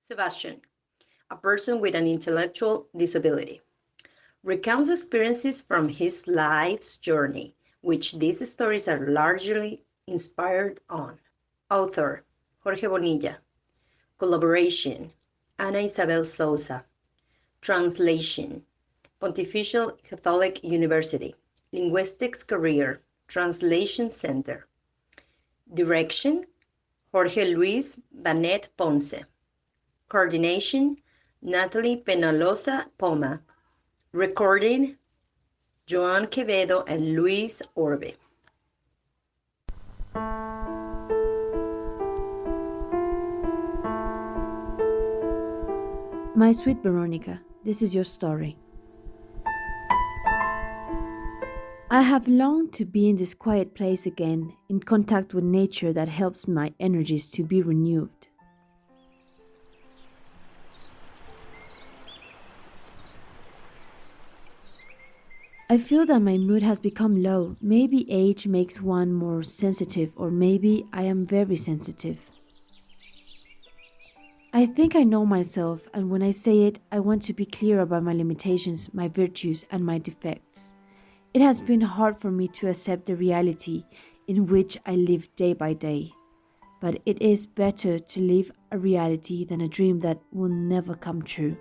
Sebastian, a person with an intellectual disability, recounts experiences from his life's journey, which these stories are largely inspired on. Author, Jorge Bonilla. Collaboration, Isabel Sousa. Translation, Pontifical Catholic University. Linguistics Career, Translation Center. Direction, Jorge Luis Banet Ponce. Coordination, Natali Penaloza Poma. Recording, Joan Quevedo and Luis Orbe. My sweet Veronica, this is your story. I have longed to be in this quiet place again, in contact with nature that helps my energies to be renewed. I feel that my mood has become low. Maybe age makes one more sensitive, or maybe I am very sensitive. I think I know myself, and when I say it, I want to be clear about my limitations, my virtues, and my defects. It has been hard for me to accept the reality in which I live day by day. But it is better to live a reality than a dream that will never come true.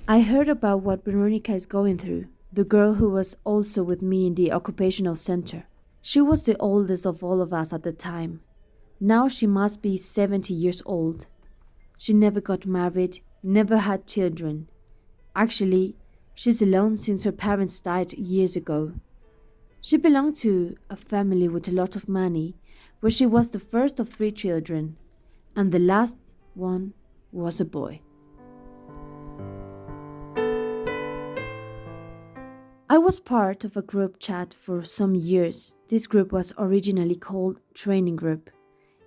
I heard about what Veronica is going through, the girl who was also with me in the occupational center. She was the oldest of all of us at the time. Now she must be 70 years old. She never got married, never had children. Actually, she's alone since her parents died years ago. She belonged to a family with a lot of money, where she was the first of 3 children, and the last one was a boy. I was part of a group chat for some years. This group was originally called Training Group.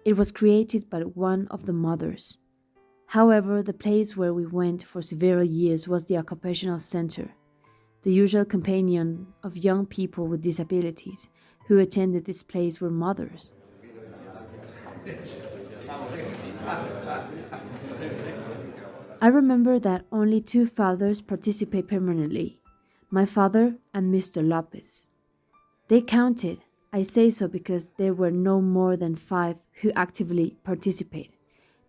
It was created by one of the mothers. However, the place where we went for several years was the occupational center, the usual companion of young people with disabilities who attended this place were mothers. I remember that only 2 fathers participate permanently, my father and Mr. Lopez. They counted. I say so because there were no more than 5 who actively participated,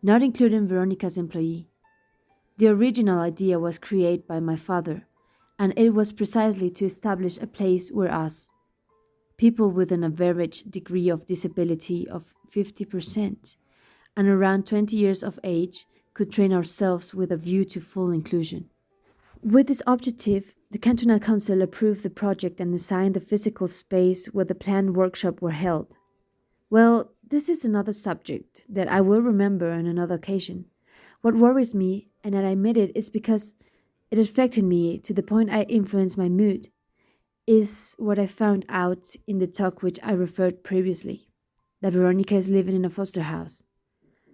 not including Veronica's employee. The original idea was created by my father, and it was precisely to establish a place where us, people with an average degree of disability of 50% and around 20 years of age, could train ourselves with a view to full inclusion. With this objective, the Cantonal Council approved the project and assigned the physical space where the planned workshop were held. Well, this is another subject that I will remember on another occasion. What worries me, and I admit it, is because it affected me to the point I influenced my mood, is what I found out in the talk which I referred previously, that Veronica is living in a foster house.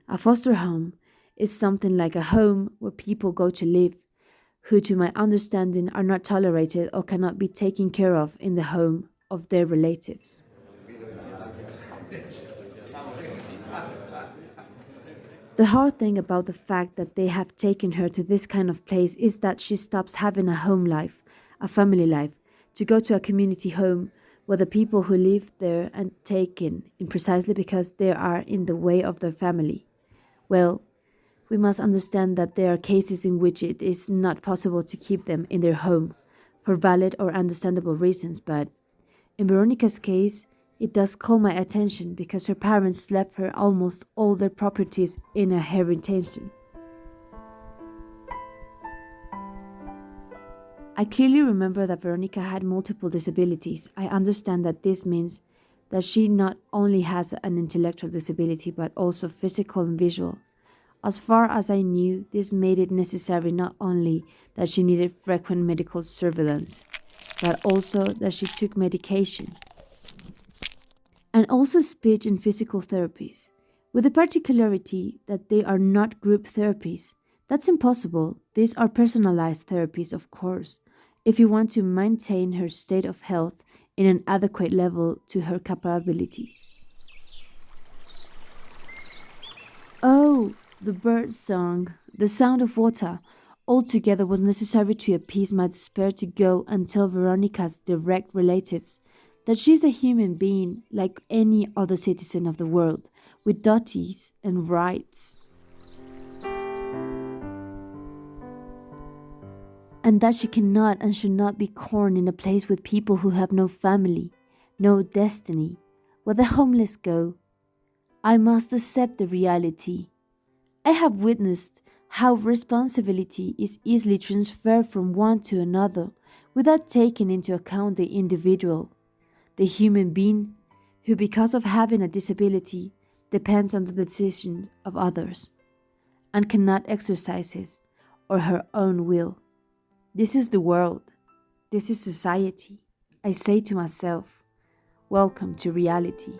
A foster home is something like a home where people go to live, who to my understanding are not tolerated or cannot be taken care of in the home of their relatives. The hard thing about the fact that they have taken her to this kind of place is that she stops having a home life, a family life, to go to a community home where the people who live there are taken in precisely because they are in the way of their family. Well, we must understand that there are cases in which it is not possible to keep them in their home for valid or understandable reasons, but in Veronica's case, it does call my attention because her parents left her almost all their properties in a heritage. I clearly remember that Veronica had multiple disabilities. I understand that this means that she not only has an intellectual disability but also physical and visual. As far as I knew, this made it necessary not only that she needed frequent medical surveillance, but also that she took medication. And also speech and physical therapies, with the particularity that they are not group therapies. That's impossible. These are personalized therapies, of course, if you want to maintain her state of health in an adequate level to her capabilities. Oh, the bird song, the sound of water, altogether was necessary to appease my despair to go and tell Veronica's direct relatives that she is a human being like any other citizen of the world, with duties and rights, and that she cannot and should not be corn in a place with people who have no family, no destiny, where the homeless go. I must accept the reality. I have witnessed how responsibility is easily transferred from one to another without taking into account the individual, the human being who, because of having a disability, depends on the decisions of others and cannot exercise his or her own will. This is the world. This is society. I say to myself, welcome to reality.